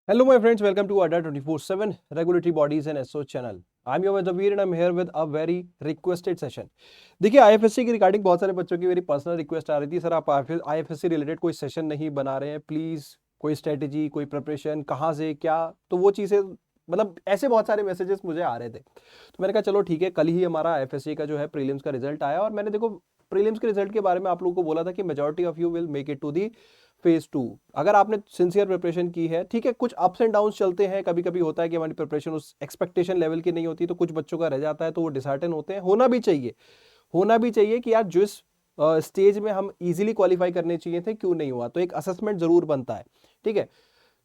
Hello, my friends. Welcome to ADA 24/7 Regulatory Bodies and SO channel. I'm your Zavir and I'm here with a very requested session. देखिए IFSC की regarding बहुत सारे बच्चों की मेरी personal request आ रही थी, सर आप आईएफएससी रिलेटेड कोई सेशन नहीं बना रहे हैं, प्लीज कोई स्ट्रेटेजी, कोई प्रिपरेशन, कहाँ से क्या, तो वो चीज़ें मतलब ऐसे बहुत सारे मैसेजेस मुझे आ रहे थे। तो मैंने कहा चलो ठीक है, कल ही हमारा आईएफएससी का जो है प्रीलिम्स का रिजल्ट आया और मैंने देखो प्रीलिम्स के रिजल्ट के बारे में आप लोगों को बोला था कि majority of you will make it to the phase 2। अगर आपने सिंसियर प्रिपरेशन की है, ठीक है, कुछ अप्स एंड डाउन्स चलते हैं, कभी कभी होता है कि हमारी प्रिपरेशन उस एक्सपेक्टेशन लेवल की नहीं होती, तो कुछ बच्चों का रह जाता है, तो वो डिसहार्टन होते हैं। होना भी चाहिए कि यार जिस स्टेज में हम इजीली क्वालिफाई करने चाहिए थे क्यों नहीं हुआ, तो एक असेसमेंट जरूर बनता है। ठीक है,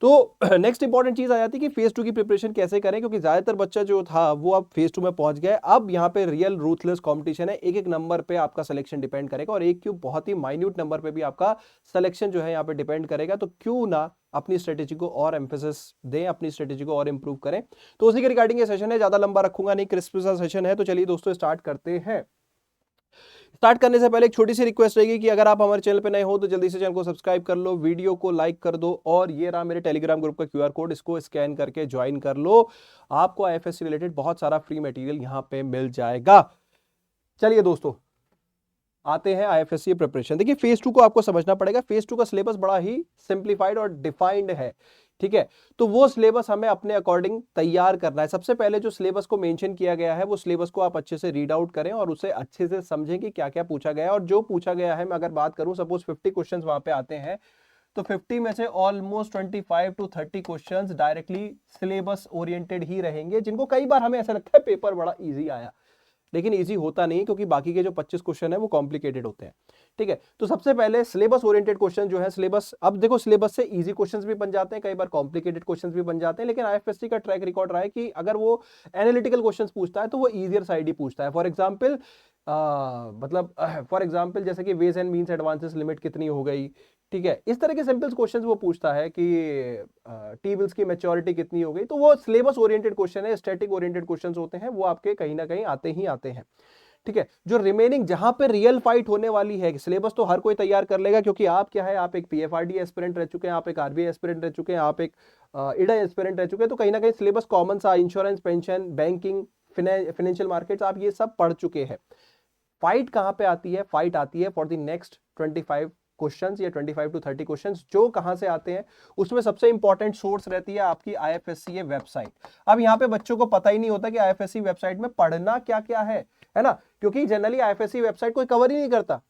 तो नेक्स्ट इंपॉर्टेंट चीज आ जाती है कि फेज 2 की प्रिपरेशन कैसे करें, क्योंकि ज्यादातर बच्चा जो था वो अब फेज 2 में पहुंच गया है। अब यहाँ पे रियल रूथलेस कंपटीशन है, एक एक नंबर पे आपका सिलेक्शन डिपेंड करेगा और एक क्यों बहुत ही माइन्यूट नंबर पे भी आपका सिलेक्शन जो है यहाँ पे डिपेंड करेगा। तो क्यों ना अपनी स्ट्रेटेजी को और एम्फेसिस दें, अपनी स्ट्रेटेजी को और इंप्रूव करें। तो उसी के रिगार्डिंग ये सेशन है, ज्यादा लंबा रखूंगा नहीं, क्रिस्प सा सेशन है। तो चलिए दोस्तों स्टार्ट करते हैं। स्टार्ट करने से पहले एक छोटी सी रिक्वेस्ट रहेगी कि अगर आप हमारे चैनल पे नए हो तो जल्दी से चैनल को सब्सक्राइब कर लो, वीडियो को लाइक कर दो और ये रहा मेरे टेलीग्राम ग्रुप का क्यूआर कोड, इसको स्कैन करके ज्वाइन कर लो। आपको आईएफएससी रिलेटेड बहुत सारा फ्री मटेरियल यहां पे मिल जाएगा। चलिए दोस्तों आते हैं आईएफएससी प्रिपरेशन। देखिए फेज 2 को आपको समझना पड़ेगा। फेज 2 का सिलेबस बड़ा ही सिंप्लीफाइड और डिफाइंड है। ठीक है, तो वो सिलेबस हमें अपने अकॉर्डिंग तैयार करना है। सबसे पहले जो सिलेबस को मेंशन किया गया है वो सिलेबस को आप अच्छे से रीड आउट करें और उसे अच्छे से समझें कि क्या क्या पूछा गया है। और जो पूछा गया है, मैं अगर बात करूं, सपोज 50 क्वेश्चंस वहां पे आते हैं, तो 50 में से almost 25 to 30 questions directly syllabus oriented ही रहेंगे, जिनको कई बार हमें ऐसा लगता है पेपर बड़ा इजी आया, लेकिन इजी होता नहीं, क्योंकि बाकी के जो 25 क्वेश्चन है वो कॉम्प्लिकेटेड होते हैं। ठीक है, तो सबसे पहले सिलेबस ओरिएंटेड क्वेश्चन जो है, सिलेबस, अब देखो सिलेबस से इजी क्वेश्चंस भी बन जाते हैं, कई बार कॉम्प्लिकेटेड क्वेश्चंस भी बन जाते हैं, लेकिन आईएफएससी का ट्रैक रिकॉर्ड रहा है कि अगर वो एनालिटिकल क्वेश्चंस पूछता है तो वो इजियर साइड ही पूछता है। फॉर एग्जाम्पल मतलब फॉर एग्जाम्पल जैसे कि ways and means advances limit कितनी हो गई, ठीक है, इस तरह के सिंपल क्वेश्चंस वो पूछता है कि टी बिल्स की मैच्योरिटी कितनी हो गई। तो वो सिलेबस ओरिएंटेड क्वेश्चन है, स्टैटिक ओरिएंटेड क्वेश्चंस होते हैं, वो आपके कहीं ना कहीं आते ही आते हैं। ठीक है, जो रिमेनिंग जहां पे रियल फाइट होने वाली है, सिलेबस तो हर कोई तैयार कर लेगा, क्योंकि आप क्या है, आप एक पीएफआरडी एस्पिरेंट रह चुके हैं, आप एक आरबीआई एस्पिरेंट रह चुके हैं, आप एक इडा एस्पिरेंट रह चुके हैं, तो कहीं ना कहीं सिलेबस कॉमन सा, insurance, pension, banking, financial markets, आप ये सब पढ़ चुके हैं। फाइट कहां पे आती है? फाइट आती है फॉर द नेक्स्ट 25 क्वेश्चंस या 25 to 30 क्वेश्चंस, जो कहां से आते हैं। उसमें सबसे इंपॉर्टेंट सोर्स रहती है आपकी आईएफएससी वेबसाइट। अब यहां पे बच्चों को पता ही नहीं होता कि आईएफएससी वेबसाइट में पढ़ना क्या क्या है ना, क्योंकि जनरली आईएफएससी वेबसाइट कोई कवर ही नहीं करता।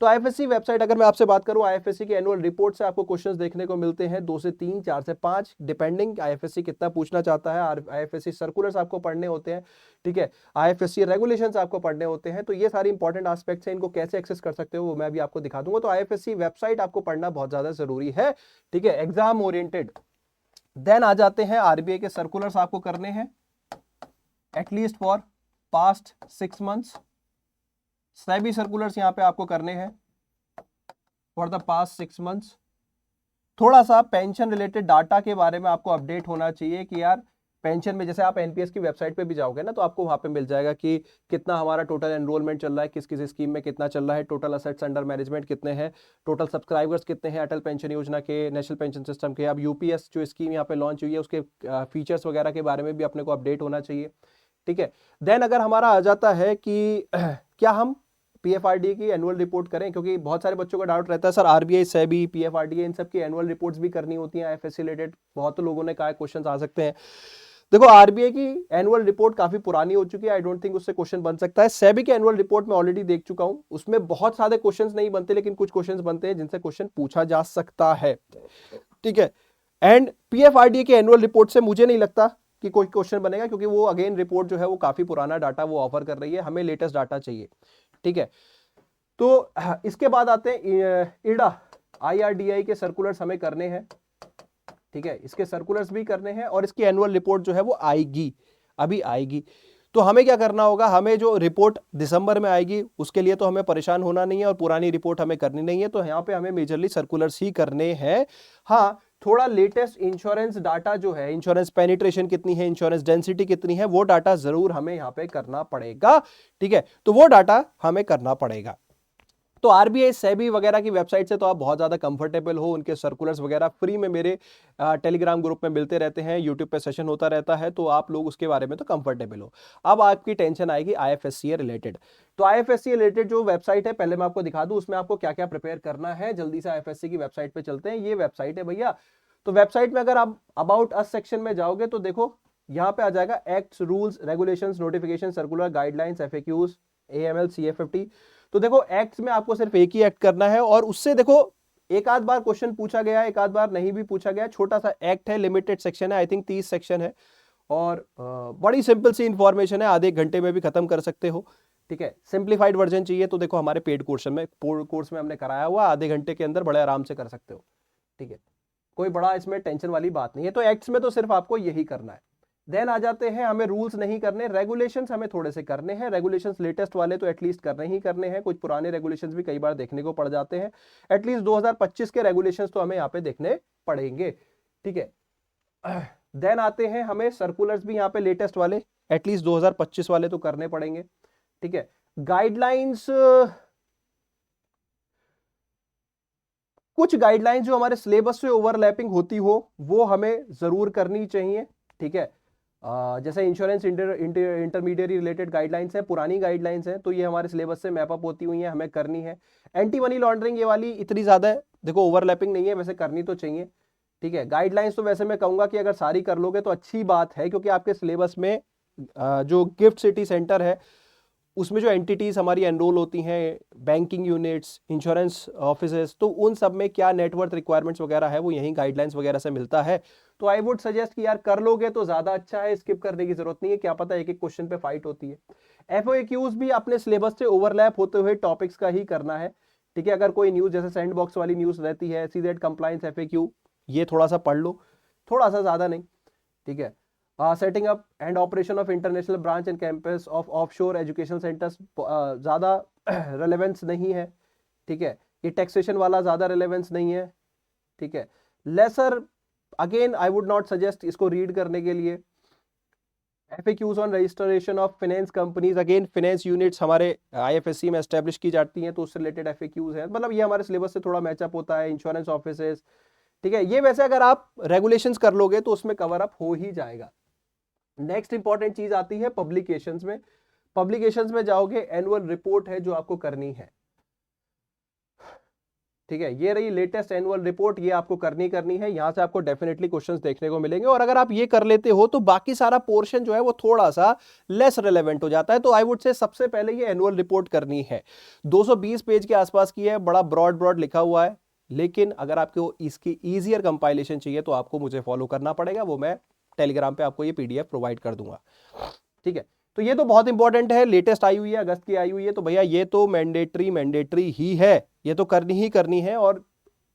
तो आईएफएससी वेबसाइट, अगर मैं आपसे बात करूं, आईएफएससी की एनुअल रिपोर्ट से आपको क्वेश्चंस देखने को मिलते हैं, 2 से 3, 4 से 5, डिपेंडिंग आईएफएससी कितना पूछना चाहता है। आईएफएससी सर्कुलर्स आपको पढ़ने होते हैं, ठीक है, आईएफएससी रेगुलेशंस आपको पढ़ने होते हैं। तो ये सारी इंपॉर्टेंट एस्पेक्ट्स हैं, इनको कैसे एक्सेस कर सकते हो वो मैं भी आपको दिखा दूंगा। तो आईएफएससी वेबसाइट आपको पढ़ना बहुत ज्यादा जरूरी है। ठीक है, एग्जाम ओरिएंटेड। देन आ जाते हैं आरबीआई के सर्कुलर्स आपको करने हैं, at least for past 6 months. SEBI circulars यहां पे आपको करने हैं फॉर द पास्ट 6 मंथ्स। थोड़ा सा पेंशन रिलेटेड डाटा के बारे में आपको अपडेट होना चाहिए कि यार पेंशन में, जैसे आप एनपीएस की वेबसाइट पे भी जाओगे ना, तो आपको वहां पे मिल जाएगा कि कितना हमारा टोटल एनरोलमेंट चल रहा है, किस किस स्कीम में कितना चल रहा है, टोटल असेट्स अंडर मैनेजमेंट कितने हैं, टोटल सब्सक्राइबर्स कितने हैं अटल पेंशन योजना के, नेशनल पेंशन सिस्टम के। अब यूपीएस जो स्कीम यहाँ पे लॉन्च हुई है, उसके फीचर्स वगैरह के बारे में भी अपने को अपडेट होना चाहिए। ठीक है, देन अगर हमारा आ जाता है कि क्या हम पीएफआरडीए की एनुअल रिपोर्ट करें, क्योंकि बहुत सारे बच्चों का डाउट रहता है, सर आरबीआई, सेबी, पीएफआरडीए, इन सब की एनुअल रिपोर्ट्स भी करनी होती हैं आईएफएससी रिलेटेड। बहुत लोगों ने कहा क्वेश्चन आ सकते हैं। देखो आरबीआई की एनुअल रिपोर्ट काफी पुरानी हो चुकी है, आई डोंट थिंक उससे क्वेश्चन बन सकता है। सेबी की एनुअल रिपोर्ट में ऑलरेडी देख चुका हूं, उसमें बहुत सारे क्वेश्चंस नहीं बनते, लेकिन कुछ क्वेश्चंस बनते हैं जिनसे क्वेश्चन पूछा जा सकता है। ठीक है, एंड पीएफआरडीए की एनुअल रिपोर्ट से मुझे नहीं लगता कि कोई क्वेश्चन बनेगा, क्योंकि वो अगेन रिपोर्ट जो है वो काफी पुराना डाटा वो ऑफर कर रही है, हमें लेटेस्ट डाटा चाहिए। ठीक है, तो इसके बाद आते हैं इडा, आईआरडीआई के सर्कुलर्स हमें करने हैं। ठीक है, इसके सर्कुलर्स भी करने हैं और इसकी एनुअल रिपोर्ट जो है वो आएगी, अभी आएगी। तो हमें क्या करना होगा, हमें जो रिपोर्ट दिसंबर में आएगी उसके लिए तो हमें परेशान होना नहीं है और पुरानी रिपोर्ट हमें करनी नहीं है। तो यहाँ पे हमें मेजरली सर्कुलर्स ही करने हैं। हाँ, थोड़ा लेटेस्ट इंश्योरेंस डाटा जो है, इंश्योरेंस पेनिट्रेशन कितनी है, इंश्योरेंस डेंसिटी कितनी है, वो डाटा जरूर हमें यहाँ पे करना पड़ेगा। ठीक है, तो वो डाटा हमें करना पड़ेगा। तो आरबीआई सेबी वगैरह की वेबसाइट से तो आप बहुत ज़्यादा कंफर्टेबल हो, उनके सर्कुलर्स वगैरह फ्री में मेरे टेलीग्राम ग्रुप में मिलते रहते हैं, यूट्यूब पे सेशन होता रहता है, तो आप लोग उसके बारे में तो कंफर्टेबल हो। अब आपकी टेंशन आएगी आईएफएससी रिलेटेड। तो आईएफएससी रिलेटेड जो वेबसाइट है पहले मैं आपको दिखा दूं, उसमें आपको क्या क्या प्रिपेयर करना है। जल्दी से आईएफएससी की वेबसाइट पे चलते हैं, ये वेबसाइट है भैया। तो वेबसाइट में अगर आप अबाउट अस सेक्शन में जाओगे तो देखो यहाँ पे आ जाएगा acts, rules, regulations, notification, circular, guidelines, FAQs, AML, CFFT. तो देखो एक्ट्स में आपको सिर्फ एक ही एक्ट करना है, और उससे देखो एक आध बार क्वेश्चन पूछा गया, एक आध बार नहीं भी पूछा गया। छोटा सा एक्ट है, लिमिटेड सेक्शन है, आई थिंक 30 सेक्शन है, और बड़ी सिंपल सी इंफॉर्मेशन है, आधे घंटे में भी खत्म कर सकते हो। ठीक है, सिंप्लीफाइड वर्जन चाहिए तो देखो हमारे पेड कोर्स में हमने कराया हुआ, आधे घंटे के अंदर बड़े आराम से कर सकते हो। ठीक है, कोई बड़ा इसमें टेंशन वाली बात नहीं है। तो एक्ट्स में तो सिर्फ आपको यही करना है। देन आ जाते हैं, हमें रूल्स नहीं करने, रेगुलेशंस हमें थोड़े से करने हैं। रेगुलेशंस लेटेस्ट वाले तो एटलीस्ट करने ही करने हैं, कुछ पुराने रेगुलेशंस भी कई बार देखने को पड़ जाते हैं। एटलीस्ट 2025 के रेगुलेशंस तो हमें यहाँ पे देखने पड़ेंगे। ठीक है, देन आते हैं, हमें सर्कुलर्स भी यहाँ पे लेटेस्ट वाले एटलीस्ट 2025 वाले तो करने पड़ेंगे। ठीक है, गाइडलाइंस, कुछ गाइडलाइंस जो हमारे सिलेबस से ओवरलैपिंग होती हो वो हमें जरूर करनी चाहिए। ठीक है, जैसे इंश्योरेंस इंटरमीडिएरी रिलेटेड गाइडलाइंस है, पुरानी गाइडलाइंस है, तो ये हमारे सिलेबस से मैपअप होती हुई है, हमें करनी है। एंटी मनी लॉन्ड्रिंग ये वाली इतनी ज्यादा देखो ओवरलैपिंग नहीं है, वैसे करनी तो चाहिए। ठीक है, गाइडलाइंस तो वैसे मैं कहूंगा कि अगर सारी कर लोगे तो अच्छी बात है, क्योंकि आपके सिलेबस में जो गिफ्ट सिटी सेंटर है उसमें जो एंटिटीज हमारी एनरोल होती हैं, बैंकिंग यूनिट्स, इंश्योरेंस ऑफिसेस, तो उन सब में क्या नेटवर्थ रिक्वायरमेंट्स वगैरह है वो यही गाइडलाइंस वगैरह से मिलता है। तो आई वुड सजेस्ट कि यार कर लोगे तो ज्यादा अच्छा है, स्किप करने की जरूरत नहीं है, क्या पता एक एक क्वेश्चन पे फाइट होती है। एफएक्यूज भी अपने सिलेबस से ओवरलैप होते हुए टॉपिक्स का ही करना है। ठीक है, अगर कोई न्यूज जैसे सैंड बॉक्स वाली न्यूज रहती है, सीजेड कंप्लायंस एफएक्यू, ये थोड़ा सा पढ़ लो, थोड़ा सा, ज्यादा नहीं। ठीक है, setting up and operation of international branch and campus of offshore education centres, ज़्यादा रेलेवेंस नहीं है। ठीक है, ये टैक्सेशन वाला ज़्यादा रेलेवेंस नहीं है। ठीक है, lesser, again I would not suggest इसको रीड करने के लिए। FAQs on registration of finance companies, again finance units हमारे आईएफएससी में एस्टेब्लिश की जाती हैं, तो उससे रिलेटेड एफएक्यूज है, मतलब ये हमारे सिलेबस से थोड़ा मैचअप होता है। इंश्योरेंस ऑफिसेस, ठीक है, ये वैसे अगर आप रेगुलेशंस कर लोगे तो उसमें कवर अप हो ही जाएगा। नेक्स्ट इंपॉर्टेंट चीज आती है पब्लिकेशंस में। पब्लिकेशंस में जाओगे, एनुअल रिपोर्ट है जो आपको करनी है। ठीक है, ये रही लेटेस्ट एनुअल रिपोर्ट, ये आपको करनी है। यहां से आपको डेफिनेटली क्वेश्चंस देखने को मिलेंगे, और अगर आप ये कर लेते हो तो बाकी सारा पोर्शन जो है वो थोड़ा सा लेस रिलेवेंट हो जाता है। तो आई वुड से सबसे पहले ये एनुअल रिपोर्ट करनी है, 220 पेज के आसपास की है, बड़ा ब्रॉड लिखा हुआ है। लेकिन अगर आपको इसकी ईजियर कंपाइलेशन चाहिए तो आपको मुझे फॉलो करना पड़ेगा, वो मैं टेलीग्राम पे आपको ये पीडीएफ प्रोवाइड कर दूंगा। ठीक है, तो ये तो बहुत इंपॉर्टेंट है, लेटेस्ट आई हुई है, अगस्त की आई हुई है, तो भैया ये तो मैंडेटरी ही है, ये तो करनी है, और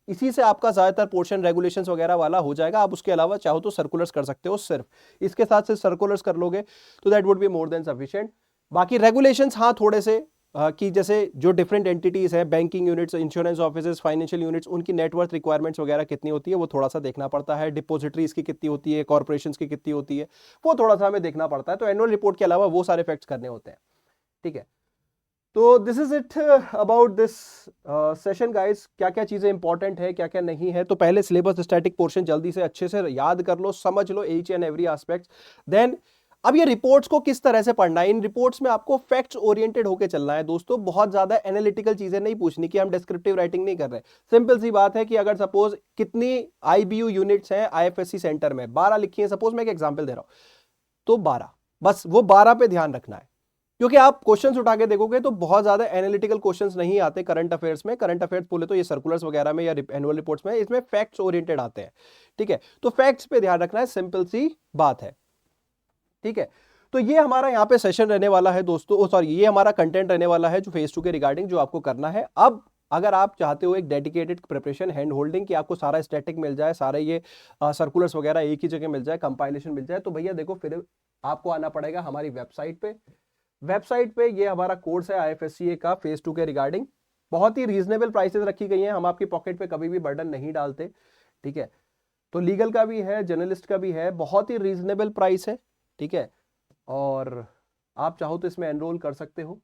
इसी से आपका ज्यादातर पोर्शन रेगुलेशंस वगैरह वाला हो जाएगा। आप उसके अलावा चाहो तो सर्कुलर्स कर सकते हो, सिर्फ इसके साथ से सर्कुलर्स कर लोगे तो that would be more than sufficient. बाकी रेगुलेशंस हाँ थोड़े से कि जैसे जो डिफरेंट एंटिटीज है, banking units, insurance offices, financial units, उनकी नेटवर्थ रिक्वायरमेंट्स वगैरह कितनी होती है वो थोड़ा सा देखना पड़ता है। डिपॉजिटरीज की कितनी होती है, कॉर्पोरेशंस की कितनी होती है, वो थोड़ा सा हमें देखना पड़ता है। तो एनुअल रिपोर्ट के अलावा वो सारे फैक्ट्स करने होते हैं। ठीक है, तो this is it about this session guys. क्या क्या चीजें इंपॉर्टेंट है, क्या क्या नहीं है, तो पहले सिलेबस स्टैटिक पोर्शन जल्दी से अच्छे से याद कर लो, समझ लो each and every aspect. Then अब ये रिपोर्ट्स को किस तरह से पढ़ना है, इन रिपोर्ट्स में आपको फैक्ट्स ओरिएंटेड होकर चलना है दोस्तों, बहुत ज्यादा एनालिटिकल चीजें नहीं पूछनी कि हम डिस्क्रिप्टिव राइटिंग नहीं कर रहे। सिंपल सी बात है कि अगर सपोज कितनी आईबीयू यूनिट्स हैं आईएफएससी सेंटर में, 12 लिखी है, सपोज मैं एक एग्जांपल दे रहा हूं, तो 12, बस वो 12 पे ध्यान रखना है। क्योंकि आप क्वेश्चंस उठा के देखोगे तो बहुत ज्यादा एनालिटिकल क्वेश्चंस नहीं आते करंट अफेयर्स में। करंट अफेयर्स बोले तो ये सर्कुलर्स वगैरह में या एनुअल रिपोर्ट्स में, इसमें फैक्ट्स ओरिएंटेड आते हैं। ठीक है, तो फैक्ट्स पे ध्यान रखना है, सिंपल सी बात है। ठीक है, तो ये हमारा यहाँ पे सेशन रहने वाला है दोस्तों, सॉरी ये हमारा कंटेंट रहने वाला है जो फेज 2 के रिगार्डिंग जो आपको करना है। अब अगर आप चाहते हो एक डेडिकेटेड प्रिपरेशन, हैंड होल्डिंग, कि आपको सारा स्टैटिक मिल जाए, सारे ये सर्कुलर्स वगैरह एक ही जगह मिल जाए, कंपाइलेशन मिल जाए, तो भैया देखो फिर आपको आना पड़ेगा हमारी वेबसाइट पे। वेबसाइट पे ये हमारा कोर्स है आईएफएससीए का फेज 2 के रिगार्डिंग, बहुत ही रीजनेबल प्राइसेस रखी गई हैं, हम आपकी पॉकेट पे कभी भी बर्डन नहीं डालते। ठीक है, तो लीगल का भी है, जर्नलिस्ट का भी है, बहुत ही रीजनेबल प्राइस है। ठीक है, और आप चाहो तो इसमें एनरोल कर सकते हो।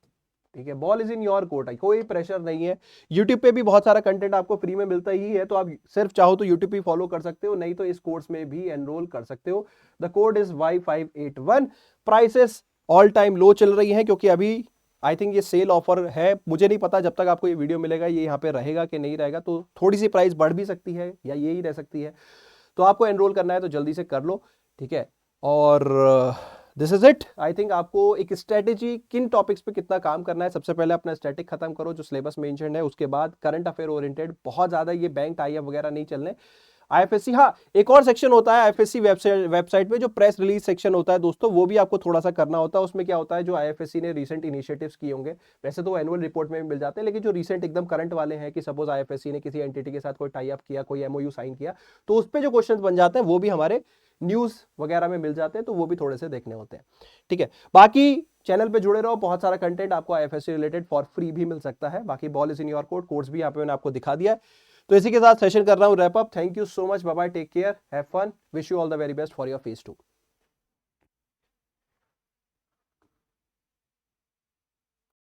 ठीक है, ball is in your court, कोई प्रेशर नहीं है। यूट्यूब पे भी बहुत सारा कंटेंट आपको फ्री में मिलता ही है, तो आप सिर्फ चाहो तो यूट्यूब पे फॉलो कर सकते हो, नहीं तो इस कोर्स में भी एनरोल कर सकते हो। The code is Y581। Prices all time low चल रही है, क्योंकि अभी आई थिंक ये सेल ऑफर है, मुझे नहीं पता जब तक आपको ये वीडियो मिलेगा ये यहाँ पे रहेगा कि नहीं रहेगा, तो थोड़ी सी प्राइस बढ़ भी सकती है या ये ही रह सकती है। तो आपको एनरोल करना है तो जल्दी से कर लो, ठीक है। और this is it. I think आपको एक स्ट्रेटेजी किन टॉपिक्स पे कितना काम करना है, सबसे पहले अपना स्टैटिक खत्म करो जो सिलेबस मेंशन है, उसके बाद करंट अफेयर ओरिएंटेड, बहुत ज्यादा ये बैंक टाई अप वगैरह नहीं चलने। आईएफएससी, हाँ एक और सेक्शन होता है आईएफएससी वेबसाइट पे जो प्रेस रिलीज सेक्शन होता है दोस्तों, वो भी आपको थोड़ा सा करना होता है। उसमें क्या होता है, जो आईएफएससी ने रीसेंट इनिशिएटिव्स किए होंगे, वैसे तो एनुअल रिपोर्ट में भी मिल जाते हैं, लेकिन जो रीसेंट एकदम करंट वाले हैं कि सपोज आईएफएससी ने किसी एंटिटी के साथ कोई टाई अप किया, कोई एमओयू साइन किया, तो उस पर जो क्वेश्चन बन जाते हैं वो भी हमारे न्यूज वगैरह में मिल जाते हैं, तो वो भी थोड़े से देखने होते हैं, ठीक है। बाकी चैनल पे जुड़े रहो, बहुत सारा कंटेंट आपको आईएफएससी रिलेटेड फॉर फ्री भी मिल सकता है। बाकी ball is in your court, course भी यहाँ पे मैंने आपको दिखा दिया है। तो इसी के साथ सेशन कर रहा हूं wrap up. Thank you so much, bye bye, take care, have fun, wish you all the very best for your phase 2।